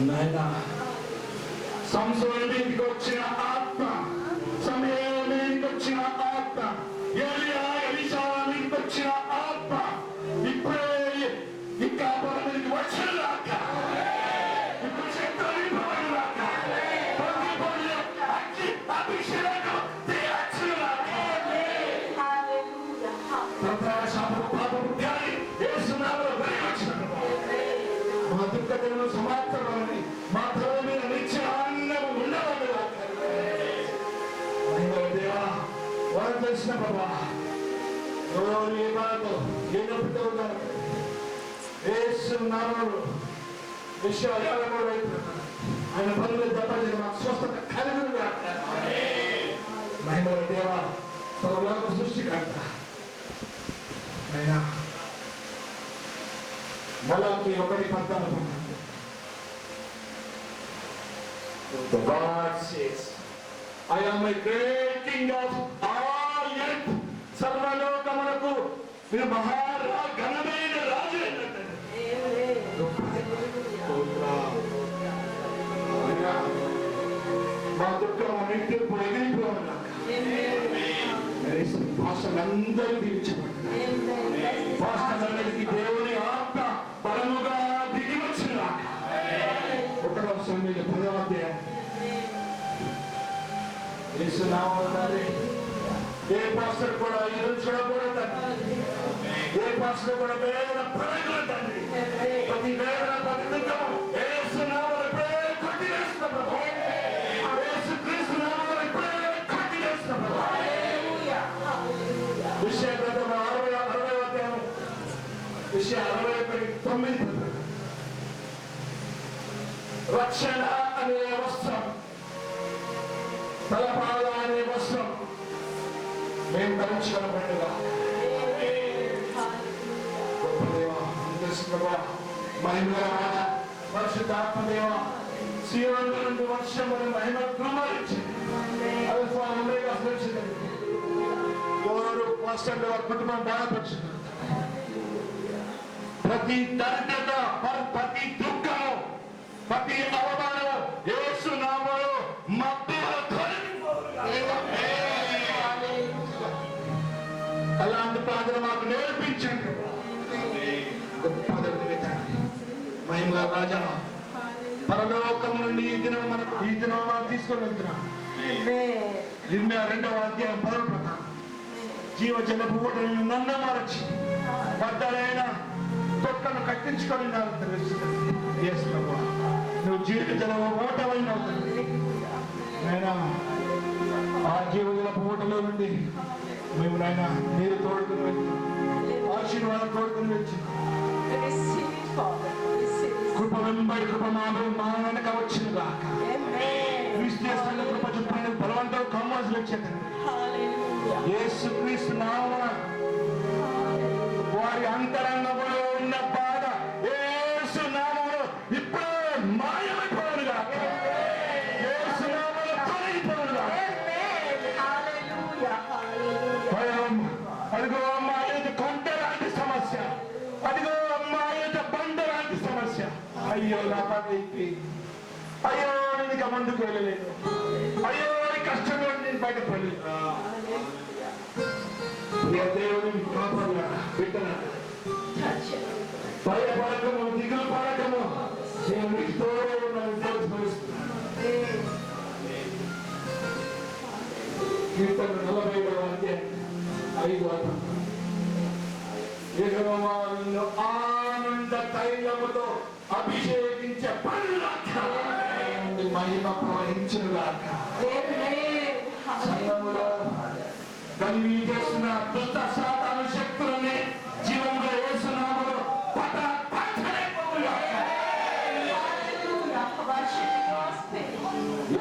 నాయన సంసోను మీదకి వచ్చిన ఆత్మ, సమయం మీదకి వచ్చిన ఆత్మ, ఎలీషా మీదకి వచ్చిన ఆత్మ ఇప్పుడే ఇంకా మన మీదకి వచ్చేలాక, ఇప్పుడు శక్తులు ఇవ్వబడేలాక, అభిషేకం తీయచ్చులాక, పాపము కానీ యేసునామములో వెలిగించును. మా దుఃఖతను సమాప్తమని మా తల మీద నిత్య ఆనందము ఉండవలెగాక. దేవా వారు తెలిసిన ప్రభా ఎవరు ఏ బాధతో ఏ నొప్పితో ఉన్నారు యేసునామములో విషయాలు ఆయన పనులు దెబ్బలు మాకు స్వస్థత కలుగునుగాక. మహిమల దేవా సర్వలోక సృష్టికర్త అయినా మలాకి 1:14 The God says, I am a great king of all earth. సర్వలోకమునకు మీరు ఘనమైన రాజు అన్నట్టు. మా దుఃఖం అన్నింటి ఎగిరిపోవాలి. భాషలందరూ దీవించబడ్డారు. భాషలందరికీ దేవుని ఆత్మ బలముగా దిగి వచ్చిన 1వ సమయంలో 10వ అధ్యాయం యేసునామములో ఏ పాస్టర్ కూడా ఈరోజు చూడకూడదు. ఏ పాస్టర్ కూడా వేదన పడకూడదు. ప్రతి వేదన ప్రతి దుఃఖము యేసునామములో ఇప్పుడే కొట్టివేస్తున్నాము. యేసుక్రీస్తు నామములో ఇప్పుడే కొట్టివేస్తున్నాము. విషయ గ్రంథం 60వ అధ్యాయం విషయ 69 రక్షణ అనే వస్త్రం, తలపాల అనే వస్త్రం మేము ధరించుకోబడిగా గొప్ప దేవా మహిమ పరిశుద్ధాత్మదేవ సీయోను నుండి వర్షమును మహిమ కుమ్మరించి అల్ఫా ఒమేగా సృష్టించింది. ఎవరు పాస్టర్లు వారి కుటుంబం బాధపడుతున్నారు. ప్రతి దరిద్రత, ప్రతి దుఃఖము, ప్రతి అవమానము యేసు నామములో మబ్బులో అలాంటి ప్రార్థన మాకు నేర్పించండి. గొప్ప మహిమ రాజా పరలోకం నుండి ఈ దినం మనం తీసుకొని వెళ్తున్నాం. 2వ అధ్యాయం 10వ ప్రకారం జీవజలపు ఊటలను నన్ను మార్చి బద్దలైన తొక్కను కట్టించుకొని నువ్వు జీవజల ఓటమైన నాయన ఆ జీవజలపు ఊటలో నుండి మేము నాయన మీరు తోడుకుని వెళ్ళి ఆశీర్వాదం తోడుకుని వచ్చి కృప వెంబడి కృప మా వెనక వచ్చిన గాక. క్రీస్తు కృప చొప్పున బలవంతం కమ్మాసులు వచ్చేటండి. యేసుక్రీస్తు నామమున వారి అంతరంగంలో ఉన్న బాధ యేసు నామములో ఇప్పుడు మాయమైపోవును గాక. యేసు నామములో తొలగిపోవును గాక. అదిగో అమ్మాయి కొండ లాంటి సమస్య, అదిగో అమ్మాయి బండ లాంటి సమస్య. అయ్యో నా పదవి, అయ్యో నేను ఇక ముందుకు వెళ్ళలేదు, అయ్యో కష్టంలో నేను బయటపడలేదు. దేవుని కాపాడు బిడ్డల భయపడకము, దిగులు పడకము, నేను మీకు తోడే ఉన్నాను. కీర్తన 40వ అధ్యాయం 5వ యెహోవా నిన్ను ఆనంద తైలముతో అభిషేకించే మహిమ ప్రవహించునుగాక. సంఘములో కలిగి చేస్తున్న దుష్ట సాతాను శక్తులని జీవంలో యేసు నామములో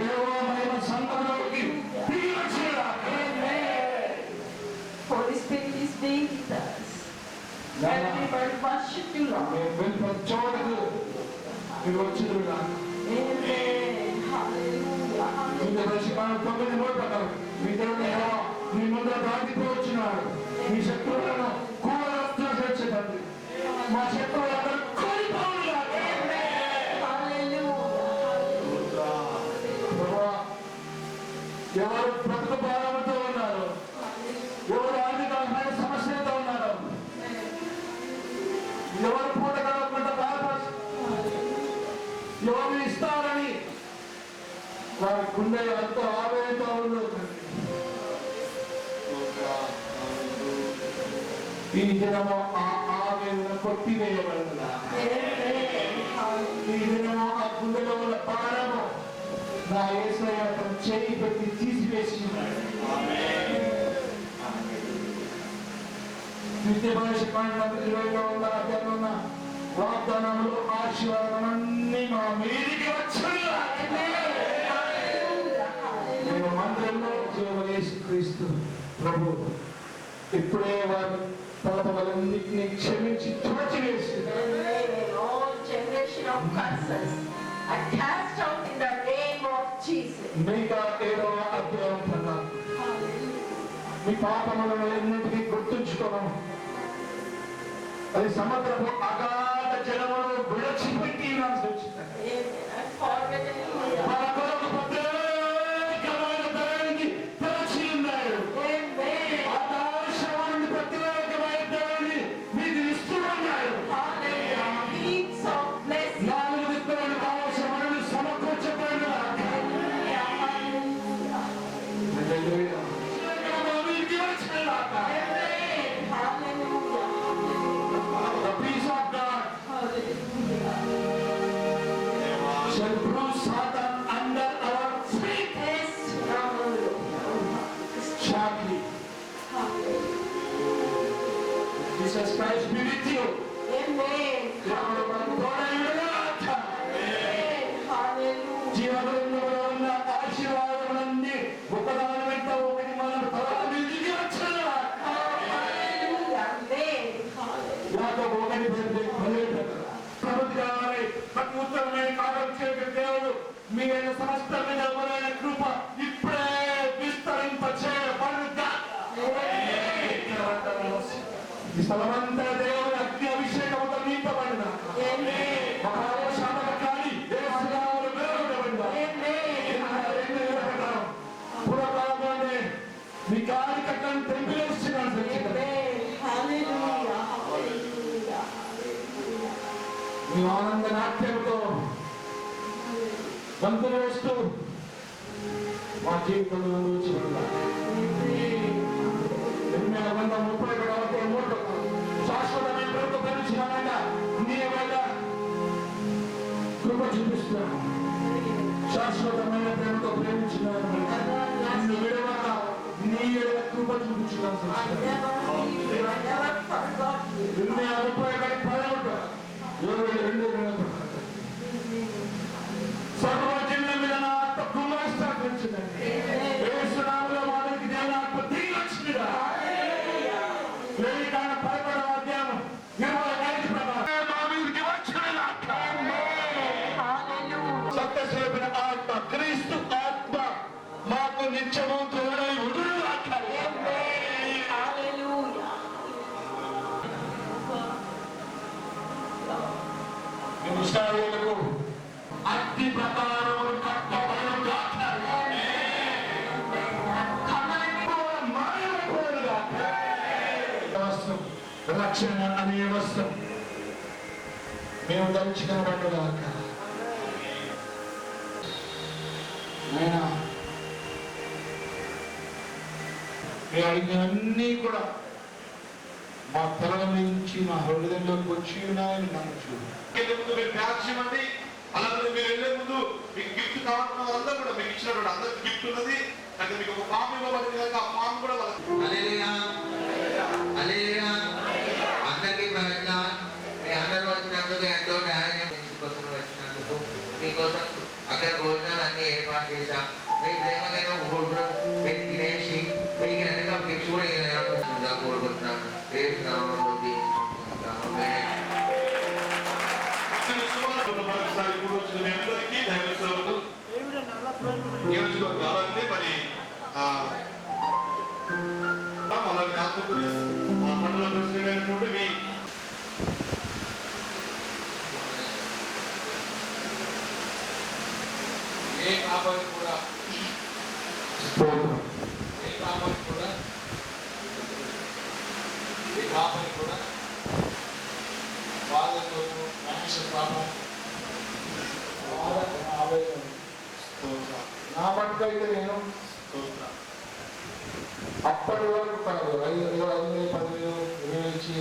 యెహోవా మహిమ సంఘములోకి దిగి వచ్చునుగాక. Holy Spirit is being with us. Everybody worship you, Lord. చోటకు మీరు వచ్చునుగాక. మీ ముందర దాటిపోవచ్చున్నాడు. మీ శత్రువులను కూడొచ్చు తండ్రి. మా శత్రువులందరూ కోల్పోవునుగాక. ఎవరు బ్రతుకు భారంతో ఉన్నారు, ఎవరు ఆర్థికమైన సమస్యలతో ఉన్నారు, ఎవరు పూట గడవకుండా బాధపడు, ఎవరు ఇస్తారని వారి గుండె ఎంతో ఆవేదనతో ఉండదు. ఈ దినము ఆ ఆవేదన కొట్టివేయబడిందా? ఈ దినము ఆ గుండెలో ఉన్న భారము నా యేసయ్య తన చేయి పెట్టి తీసివేసి ఉన్న వాగ్దానములు ఆశీర్వాదం అన్ని మా మీదికి వచ్చాయి. మేము మందిరంలో యేసు క్రీస్తు ప్రభు ఇప్పుడే వారి పాపములన్నిటినీ క్షమించి తుడిచివేసి మీకా 7వ అధ్యాయం ప్రకారం మీ పాపములను ఎన్నింటినీ గుర్తుంచుకోవడం, అది సముద్రపు అగాధ జలమును విడచిపెట్టి Jesus Christ be with you. Amen. జీవనంలో ఉన్న ఆశీర్వాదములన్నీ ఒకదాని వెంట ఒకటి మనం తలమిదికి వచ్చాను. యాకోబు 1:18 ప్రభుత్వాన్ని ప్రతి ఉత్తరమైన కార్యం చేయగల దేవుడు మీ సమస్త విధములైన కృప ఇప్పుడే విస్తరింపచేయబడుగా. ఈ స్థలమంతా దేవుని అగ్ని అభిషేకముతో నింపబడిన పురకాలంలోనే మీ కార్యకర్తలను తెంపివేస్తున్నాను. మీ ఆనంద నాట్యంతో బంతులు వేస్తూ మా జీవితంలో శాశ్వతమైన ప్రేమతో ప్రేమించినాక నీ వల్ల కృప చూపిస్తున్నాను. శాశ్వతమైన ప్రేమతో ప్రేమించినాను, నిన్ను విడవక నీ ఎడల కృప చూపించున్నాను. 32 సర్వజనుల మీద నా ఆత్మ కుమ్మరిస్తానండి. యేసునామములో వారికి దేవుని ఆత్మ దిగి వచ్చిందిగా. లేఖన 11వ అధ్యాయం 25 ప్రకారం మా మీదికి వచ్చినగాక. సత్యసేవన ఆత్మ క్రీస్తు ఆత్మ మాకు నిత్యము తోడై ఉండుగాక. ఇశ్రాయేలుకు అగ్ని ప్రకారము కట్టబడుగాక. రక్షణ అనే వస్త్రం మేము ధరించుకునబడుగాక. ఆయన మేము అడిగినవన్నీ కూడా మా తల నుంచి మా హృదయంలోకి వచ్చి ఉన్నాయని నమ్మచ్చు. అలాగే మీరు వెళ్ళే ముందు మీకు గిఫ్ట్ కావాలన్న వాళ్ళందరూ కూడా మీకు ఇచ్చినటువంటి అందరికి గిఫ్ట్ ఉన్నది. అంటే మీకు ఒక ఫామ్ ఇవ్వబడింది కనుక ఆ ఫామ్ కూడా అందరికీ మీ అందరూ వచ్చినందుకు ఎంతో న్యాయం కోసం వచ్చినందుకు మీకోసం అక్కడ భోజనాలు అన్ని ఏర్పాటు చేశాం. మీ ప్రేమకైనా ఒకరు మీరు తినేసి మీకు వెనక గిఫ్ట్స్ కూడా కోరుకుంటున్నాను. నియోజకవర్గాలన్నీ మరి అలాగే మండల ప్రెసిడెంట్ మీ ఏ కాపాడు కూడా బాధతోనూ మనిషి పాపం ఆవేదన నా మటుకైతే నేను అప్పటి వరకు కాదు 5,000, 10,000 ఇచ్చి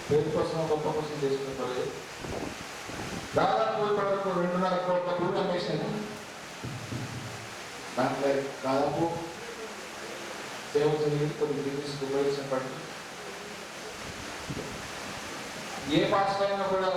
పేరు కోసం గొప్ప కోసం చేసుకుంటారు. దాదాపు ఇప్పటి వరకు 2.5 కోట్ల భూమి అమ్మేసాను. దాంట్లో దాదాపు సేవ జరిగి కొన్ని బిజినెస్ ఉపయోగించిన పట్టి ఏ పాస్టర్ అయినా కూడా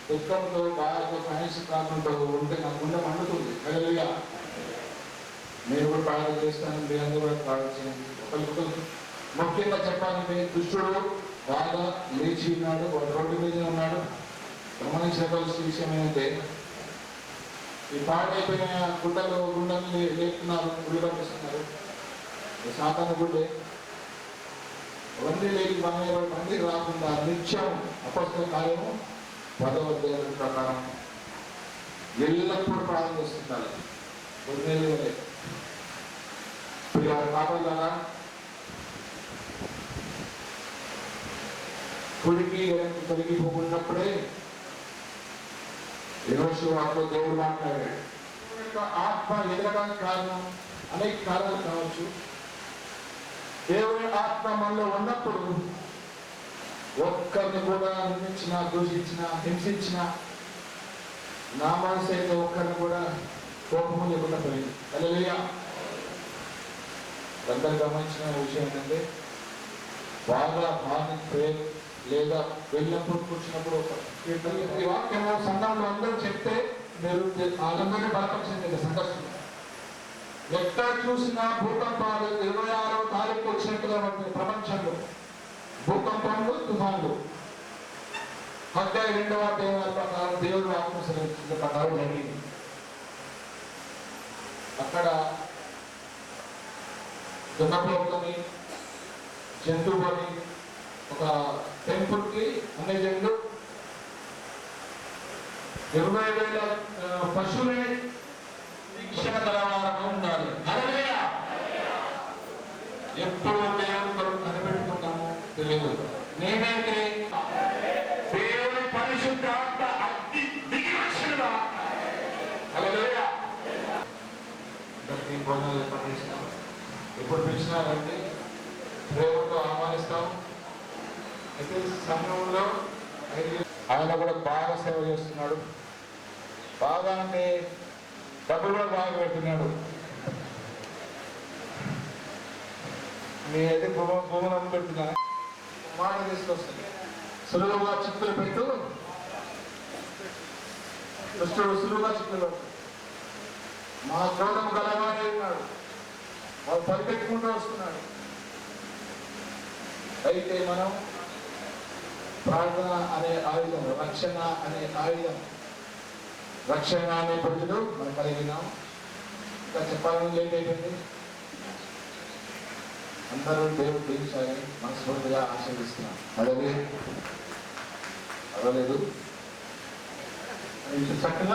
దుఃఖంతో బాధతో ఫైనాన్షియల్ ప్రాబ్లంతో ఉంటే నాకు గుండె మండుతుంది. హల్లెలూయా. నేను కూడా ప్రార్థన చేస్తాను, మీరందరూ కూడా ప్రార్థన చేయండి. ఒకరికి ముఖ్యంగా చెప్పాలంటే దుష్టుడు బాగా లేచి ఉన్నాడు, రోడ్డు మీద ఉన్నాడు. గమనించవలసిన విషయం ఏంటంటే ఈ పాడైపోయిన గుండెలు లేపుతున్నారు, గుడి పంపిస్తున్నారు. సాతాను గుడ్డే వండి లేని మంది రాకుండా నిత్యం అపస్తుల కార్యము 10వ అధ్యాయం ప్రకారం ఎల్లప్పుడూ ప్రార్థన చేస్తుంటారు. కొన్నేళ్ళే కాకుండా కుడికి తొలగిపోకున్నప్పుడే ఈరోజు వాటిలో దేవుడు మాట్లాడాడు. ఆత్మ ఎదగడానికి కారణం అనేక కారణాలు కావచ్చు. దేవుని ఆత్మ మనలో ఉన్నప్పుడు ఒక్కరిని కూడా నిందించిన, దూషించిన, హింసించిన నా మనసు అయితే ఒక్కరిని కూడా కోపము లేకుండా పోయింది. హల్లెలూయా. అందరు గమనించిన విషయం ఏంటంటే బాగా ప్రేమ లేదా వెళ్ళినప్పుడు కూర్చున్నప్పుడు ఈ వాక్యము సంఘంలో అందరూ చెప్తే మీరు వాళ్ళందరినీ బలపరిచింది సంఘర్షణ. ఎక్కడ చూసినా భూకంపాలు 26వ తారీఖు వచ్చినట్టుగా ఉంటుంది ప్రపంచంలో. భూకంపాలు, తుఫాన్లు. అధ్యాయం 2వ అధ్యాయం ప్రకారం దేవుడు ఆత్మసరించిన ప్రకారం జరిగింది. అక్కడ దున్నపోతుని జంతువుని ఒక టెంపుల్కి అన్ని జంతువులు 20,000 పశువులని ఉండాలి. ఎప్పుడు దేవుని కొరకు కనిపెట్టుకుంటామో తెలియదు. నేనైతే దేవుని పరిశుద్ధాత్మ అగ్ని దిగి వచ్చినదా. హల్లెలూయా. భోజనాలు ఏర్పాటు చేసినాం. ఎప్పుడు పిలిచినారంటే ప్రేమతో ఆహ్వానిస్తాం. అయితే సమయంలో ఆయన కూడా బాగా సేవ చేస్తున్నాడు. బాగా అంటే డబ్బులు కూడా బాగా పెడుతున్నాడు. నేనైతే భూములను పెడుతున్నా. మాట తీసుకొస్తుంది. సులువుగా చిక్కులు పెట్టు, దుష్టుడు సులువుగా చిక్కులు పెట్టు. మా క్రోధం గలవాడే ఉన్నాడు, వాడు పరిపెట్టుకుంటూ వస్తున్నాడు. అయితే మనం ప్రార్థన అనే ఆయుధం, రక్షణ అనే ఆయుధం, రక్షణ అనే ప్రజలు మనం కలిగినాం. ఇంకా చెప్పాలని లేట్ అయిపోయింది. అందరూ దేవుడు దీవించాలని మనస్ఫూర్తిగా ఆశీర్వదిస్తున్నాం. అడగలేదు చక్కగా